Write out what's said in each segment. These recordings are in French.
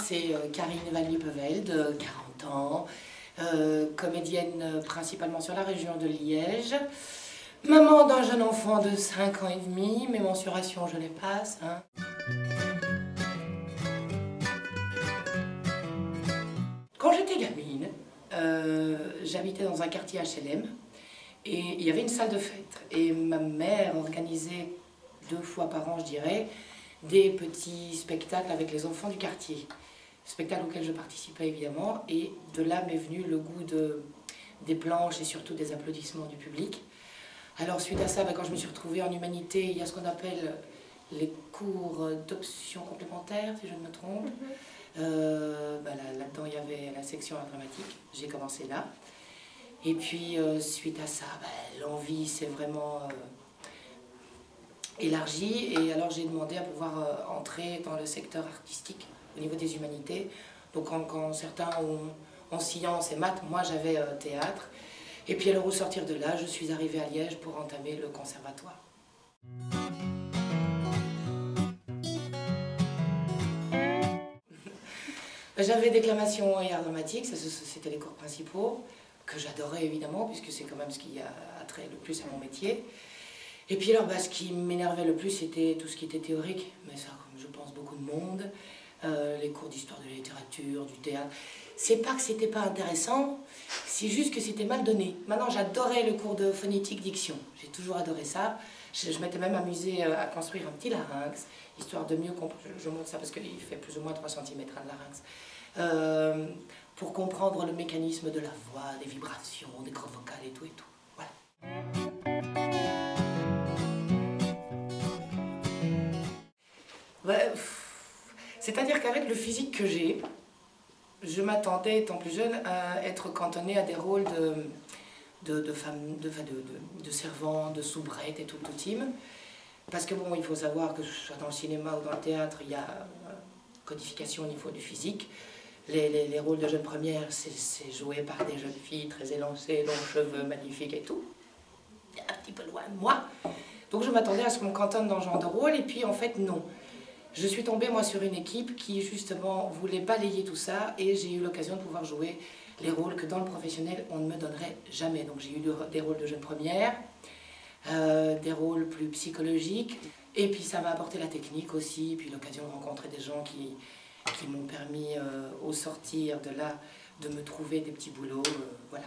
c'est Karine Van Lippeveld, 40 ans, comédienne principalement sur la région de Liège, maman d'un jeune enfant de 5 ans et demi, mes mensurations je les passe. Hein. Quand j'étais gamine, j'habitais dans un quartier HLM et il y avait une salle de fête. Et ma mère organisait 2 fois par an, je dirais, des petits spectacles avec les enfants du quartier. Spectacle auquel je participais évidemment, et de là m'est venu le goût des planches et surtout des applaudissements du public. Alors suite à ça, quand je me suis retrouvée en humanité, il y a ce qu'on appelle les cours d'option complémentaire, si je ne me trompe. Là-dedans, il y avait la section informatique, j'ai commencé là. Et puis suite à ça, l'envie s'est vraiment élargie, et alors j'ai demandé à pouvoir entrer dans le secteur artistique au niveau des humanités. Donc quand certains ont sciences et maths, moi j'avais théâtre. Et puis alors au sortir de là, je suis arrivée à Liège pour entamer le conservatoire. J'avais déclamation et art dramatique, c'était les cours principaux, que j'adorais évidemment, puisque c'est quand même ce qui a trait le plus à mon métier. Et puis alors, ce qui m'énervait le plus, c'était tout ce qui était théorique, mais ça, comme je pense beaucoup de monde, les cours d'histoire de la littérature, du théâtre. C'est pas que c'était pas intéressant, c'est juste que c'était mal donné. Maintenant, j'adorais le cours de phonétique diction, j'ai toujours adoré ça. Je m'étais même amusée à construire un petit larynx, histoire de mieux comprendre, je montre ça parce qu'il fait plus ou moins 3 cm de larynx, pour comprendre le mécanisme de la voix, des vibrations, des cordes vocales et tout et tout. Voilà. C'est-à-dire qu'avec le physique que j'ai, je m'attendais, étant plus jeune, à être cantonnée à des rôles de servantes, de soubrettes et tout le team. Parce que bon, il faut savoir que soit dans le cinéma ou dans le théâtre, il y a codification au niveau du physique. Les rôles de jeunes premières, c'est joué par des jeunes filles très élancées, longs cheveux, magnifiques et tout. Un petit peu loin de moi. Donc je m'attendais à ce qu'on me cantonne dans ce genre de rôle, et puis en fait non. Je suis tombée moi sur une équipe qui justement voulait balayer tout ça, et j'ai eu l'occasion de pouvoir jouer les rôles que dans le professionnel on ne me donnerait jamais. Donc j'ai eu des rôles de jeunes premières, des rôles plus psychologiques, et puis ça m'a apporté la technique aussi, puis l'occasion de rencontrer des gens qui m'ont permis au sortir de là de me trouver des petits boulots, voilà.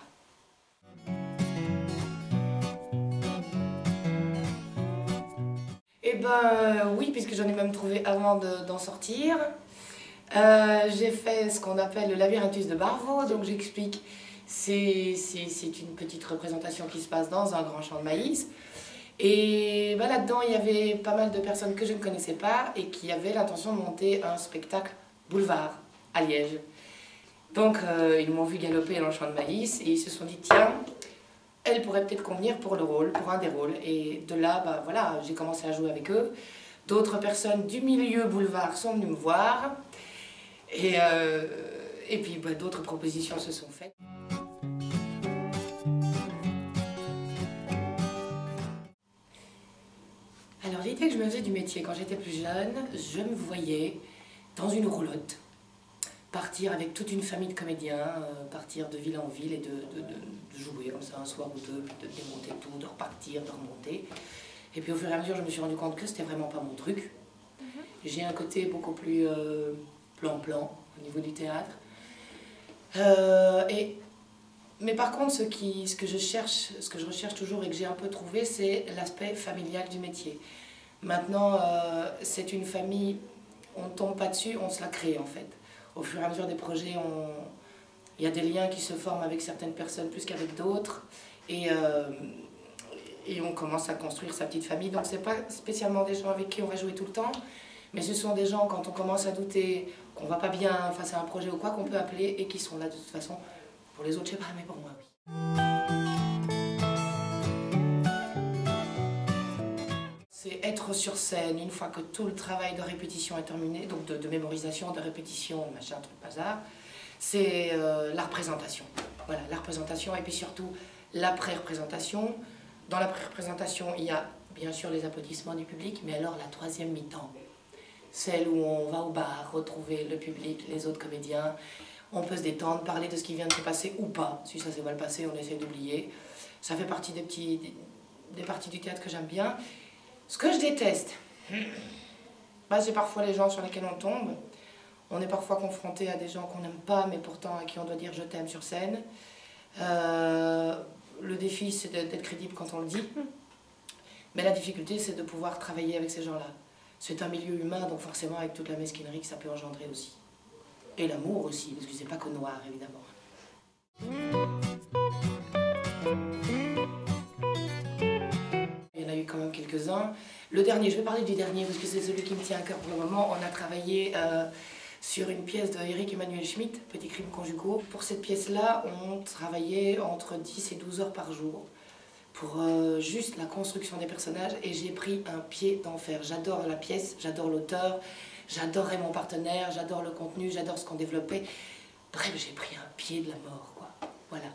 Eh ben oui, puisque j'en ai même trouvé avant d'en sortir. J'ai fait ce qu'on appelle le Labyrinthus de Barvaux, donc j'explique, c'est une petite représentation qui se passe dans un grand champ de maïs. Et là-dedans, il y avait pas mal de personnes que je ne connaissais pas et qui avaient l'intention de monter un spectacle boulevard à Liège. Donc ils m'ont vu galoper dans le champ de maïs et ils se sont dit, tiens, elle pourrait peut-être convenir pour le rôle, pour un des rôles. Et de là, voilà, j'ai commencé à jouer avec eux. D'autres personnes du milieu boulevard sont venues me voir. Et puis d'autres propositions se sont faites. Alors l'idée que je me faisais du métier quand j'étais plus jeune, je me voyais dans une roulotte, partir avec toute une famille de comédiens, partir de ville en ville et de jouer comme ça un soir ou deux, puis de démonter tout, de repartir, de remonter. Et puis au fur et à mesure, je me suis rendu compte que c'était vraiment pas mon truc. J'ai un côté beaucoup plus plan-plan au niveau du théâtre. Mais par contre, ce que je recherche toujours et que j'ai un peu trouvé, c'est l'aspect familial du métier. Maintenant, c'est une famille, on ne tombe pas dessus, on se la crée en fait. Au fur et à mesure des projets, il y a des liens qui se forment avec certaines personnes plus qu'avec d'autres. Et on commence à construire sa petite famille. Donc ce n'est pas spécialement des gens avec qui on va jouer tout le temps, mais ce sont des gens, quand on commence à douter, qu'on ne va pas bien face à un projet ou quoi, qu'on peut appeler et qui sont là de toute façon. Pour les autres, je ne sais pas, mais pour moi, oui. C'est être sur scène une fois que tout le travail de répétition est terminé, donc de mémorisation, de répétition, machin, truc bazar. C'est la représentation. Voilà, la représentation et puis surtout l'après-représentation. Dans l'après-représentation, il y a bien sûr les applaudissements du public, mais alors la troisième mi-temps. celle où on va au bar, retrouver le public, les autres comédiens. On peut se détendre, parler de ce qui vient de se passer ou pas. Si ça s'est mal passé, on essaie d'oublier. Ça fait partie des parties du théâtre que j'aime bien. Ce que je déteste, bah, c'est parfois les gens sur lesquels on tombe. On est parfois confronté à des gens qu'on n'aime pas, mais pourtant à qui on doit dire je t'aime sur scène. Le défi, c'est d'être crédible quand on le dit. Mais la difficulté, c'est de pouvoir travailler avec ces gens-là. C'est un milieu humain, donc forcément avec toute la mesquinerie que ça peut engendrer aussi. Et l'amour aussi, parce que c'est pas que noir, évidemment. Il y en a eu quand même quelques-uns. Le dernier, je vais parler du dernier, parce que c'est celui qui me tient à cœur pour le moment. On a travaillé sur une pièce de Éric Emmanuel Schmitt, Petits crimes conjugaux. Pour cette pièce-là, on travaillait entre 10 et 12 heures par jour pour juste la construction des personnages, et j'ai pris un pied d'enfer. J'adore la pièce, j'adore l'auteur, j'adorais mon partenaire, j'adore le contenu, j'adore ce qu'on développait. Bref, j'ai pris un pied de la mort, quoi. Voilà.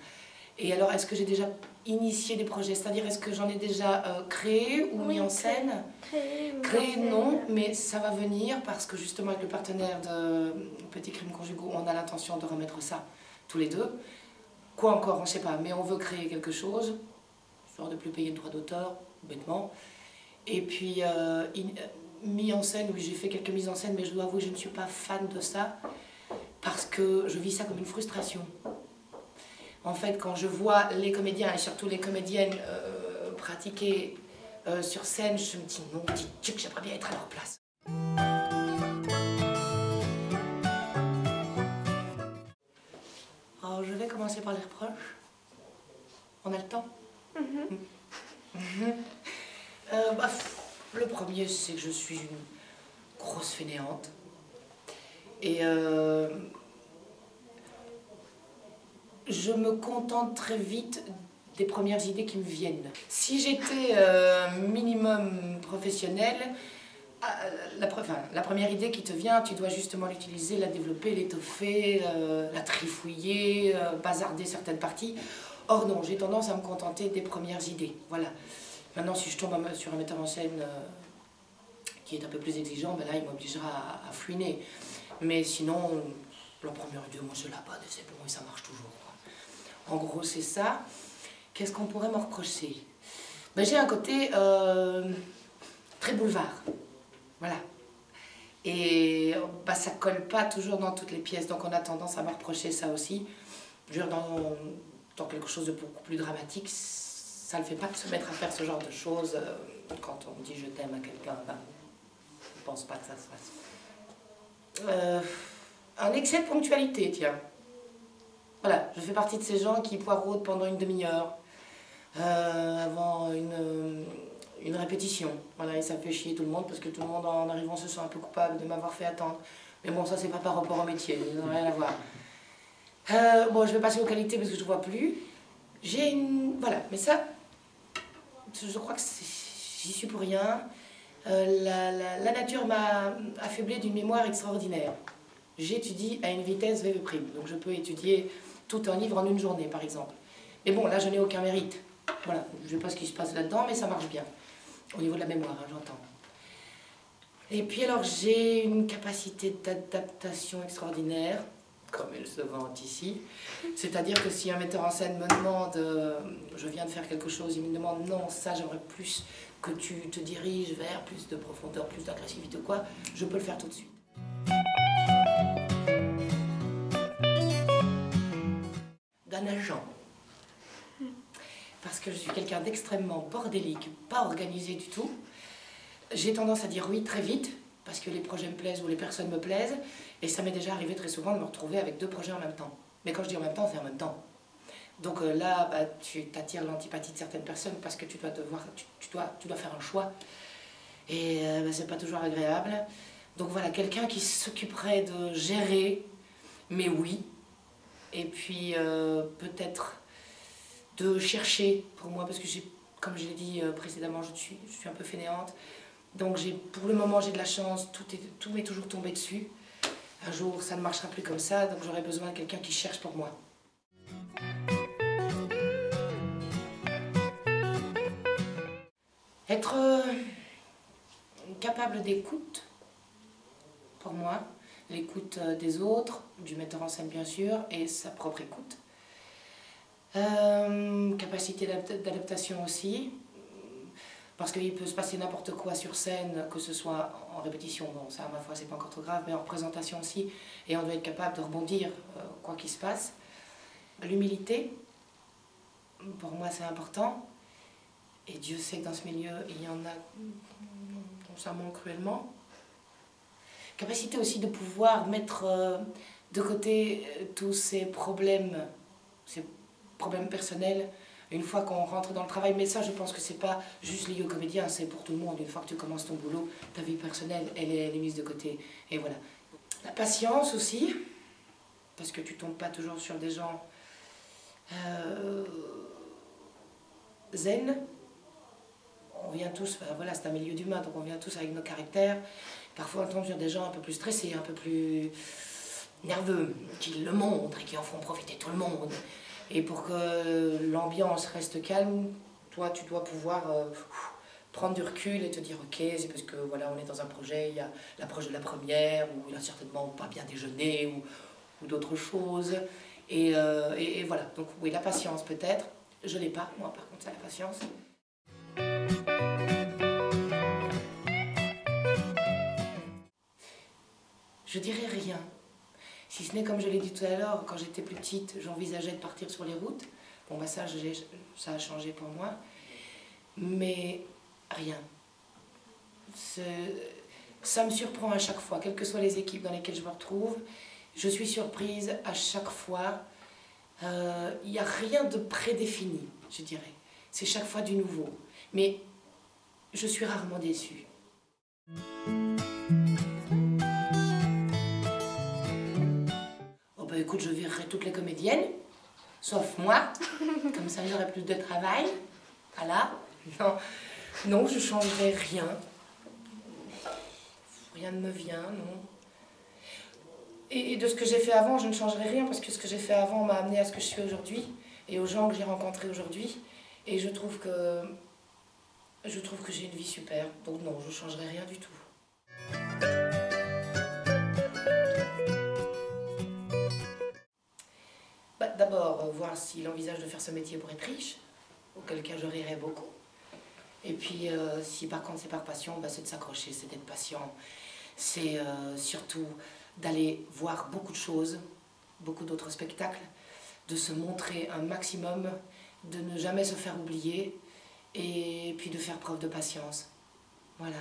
Et alors, est-ce que j'ai déjà initié des projets? C'est-à-dire, est-ce que j'en ai déjà créé ou mis en scène? Créé, non, mais ça va venir parce que justement, avec le partenaire de Petits crimes conjugaux, on a l'intention de remettre ça tous les deux. Quoi encore, on ne sait pas, mais on veut créer quelque chose, histoire de ne plus payer de droits d'auteur, bêtement. Et puis, mis en scène, oui, j'ai fait quelques mises en scène, mais je dois avouer que je ne suis pas fan de ça, parce que je vis ça comme une frustration. En fait, quand je vois les comédiens, et surtout les comédiennes, pratiquer sur scène, je me dis, non, petit Dieu, que j'aimerais bien être à leur place. Alors, je vais commencer par les reproches. On a le temps? Le premier, c'est que je suis une grosse fainéante. Et je me contente très vite des premières idées qui me viennent. Si j'étais minimum professionnelle, la première idée qui te vient, tu dois justement l'utiliser, la développer, l'étoffer, la trifouiller, bazarder certaines parties. Or non, j'ai tendance à me contenter des premières idées. Voilà. Maintenant, si je tombe sur un metteur en scène qui est un peu plus exigeant, ben là, il m'obligera à fouiner. Mais sinon, la première idée, moi, je la bats et c'est bon, et ça marche toujours, quoi. En gros, c'est ça. Qu'est-ce qu'on pourrait me reprocher? Ben, j'ai un côté très boulevard. Voilà. Et ben, ça colle pas toujours dans toutes les pièces, donc on a tendance à me reprocher ça aussi. Je veux dire, dans quelque chose de beaucoup plus dramatique, ça ne le fait pas de se mettre à faire ce genre de choses. Quand on dit je t'aime à quelqu'un, ben, je ne pense pas que ça se fasse. Un excès de ponctualité, tiens. Voilà, je fais partie de ces gens qui poireautent pendant une demi-heure avant une répétition. Voilà, et ça fait chier tout le monde parce que tout le monde en arrivant se sent un peu coupable de m'avoir fait attendre. Mais bon, ça c'est pas par rapport au métier, ça n'a rien à voir. Bon, je vais passer aux qualités parce que je ne vois plus. J'ai une... Voilà, mais ça, je crois que j'y suis pour rien. La nature m'a affublé d'une mémoire extraordinaire. J'étudie à une vitesse V', donc je peux étudier tout un livre en une journée, par exemple. Mais bon, là, je n'ai aucun mérite. Voilà, je ne sais pas ce qui se passe là-dedans, mais ça marche bien. Au niveau de la mémoire, hein, j'entends. Et puis alors, j'ai une capacité d'adaptation extraordinaire, comme elle se vante ici. C'est-à-dire que si un metteur en scène me demande, je viens de faire quelque chose, il me demande, non, ça, j'aimerais plus que tu te diriges vers plus de profondeur, plus d'agressivité ou quoi, je peux le faire tout de suite. D'un agent. Parce que je suis quelqu'un d'extrêmement bordélique, pas organisé du tout. J'ai tendance à dire oui très vite, parce que les projets me plaisent ou les personnes me plaisent, et ça m'est déjà arrivé très souvent de me retrouver avec 2 projets en même temps. Mais quand je dis en même temps, c'est en même temps. Donc là, bah, tu t'attires l'antipathie de certaines personnes parce que tu dois faire un choix. Et bah, c'est pas toujours agréable. Donc voilà, quelqu'un qui s'occuperait de gérer, mais oui. Et puis peut-être de chercher pour moi, parce que comme je l'ai dit précédemment, je suis un peu fainéante. Donc pour le moment, j'ai de la chance, tout m'est toujours tombé dessus. Un jour, ça ne marchera plus comme ça, donc j'aurai besoin de quelqu'un qui cherche pour moi. Être capable d'écoute, pour moi. L'écoute des autres, du metteur en scène bien sûr, et sa propre écoute. Capacité d'adaptation aussi, parce qu'il peut se passer n'importe quoi sur scène, que ce soit en répétition, bon ça ma foi c'est pas encore trop grave, mais en représentation aussi, et on doit être capable de rebondir quoi qu'il se passe. L'humilité, pour moi c'est important, et Dieu sait que dans ce milieu il y en a dont ça manque cruellement. Capacité aussi de pouvoir mettre de côté tous ces problèmes personnels une fois qu'on rentre dans le travail. Mais ça, je pense que c'est pas juste lié aux comédiens, c'est pour tout le monde. Une fois que tu commences ton boulot, ta vie personnelle, elle est mise de côté. Et voilà. La patience aussi, parce que tu tombes pas toujours sur des gens zen. On vient tous, voilà, c'est un milieu d'humain, donc on vient tous avec nos caractères. Parfois on tombe sur des gens un peu plus stressés, un peu plus nerveux, qui le montrent et qui en font profiter tout le monde. Et pour que l'ambiance reste calme, toi tu dois pouvoir prendre du recul et te dire ok, c'est parce que voilà, on est dans un projet, il y a l'approche de la première, ou il a certainement pas bien déjeuné, ou d'autres choses. Et voilà, donc oui, la patience peut-être, je l'ai pas, moi par contre c'est la patience. Je dirais rien. Si ce n'est comme je l'ai dit tout à l'heure, quand j'étais plus petite, j'envisageais de partir sur les routes. Bon, bah ça a changé pour moi. Mais rien. Ça me surprend à chaque fois, quelles que soient les équipes dans lesquelles je me retrouve. Je suis surprise à chaque fois. Il n'y a rien de prédéfini, je dirais. C'est chaque fois du nouveau. Mais je suis rarement déçue. Écoute, je virerai toutes les comédiennes, sauf moi, comme ça j'aurai plus de travail. Voilà. Non, je changerai rien. Rien ne me vient, non. Et de ce que j'ai fait avant, je ne changerai rien, parce que ce que j'ai fait avant m'a amené à ce que je suis aujourd'hui, et aux gens que j'ai rencontrés aujourd'hui. Et je trouve que j'ai une vie super. Donc non, je ne changerai rien du tout. D'abord, voir s'il envisage de faire ce métier pour être riche, auquel cas je rirais beaucoup. Et puis, si par contre c'est par passion, c'est de s'accrocher, c'est d'être patient. C'est surtout d'aller voir beaucoup de choses, beaucoup d'autres spectacles, de se montrer un maximum, de ne jamais se faire oublier, et puis de faire preuve de patience. Voilà.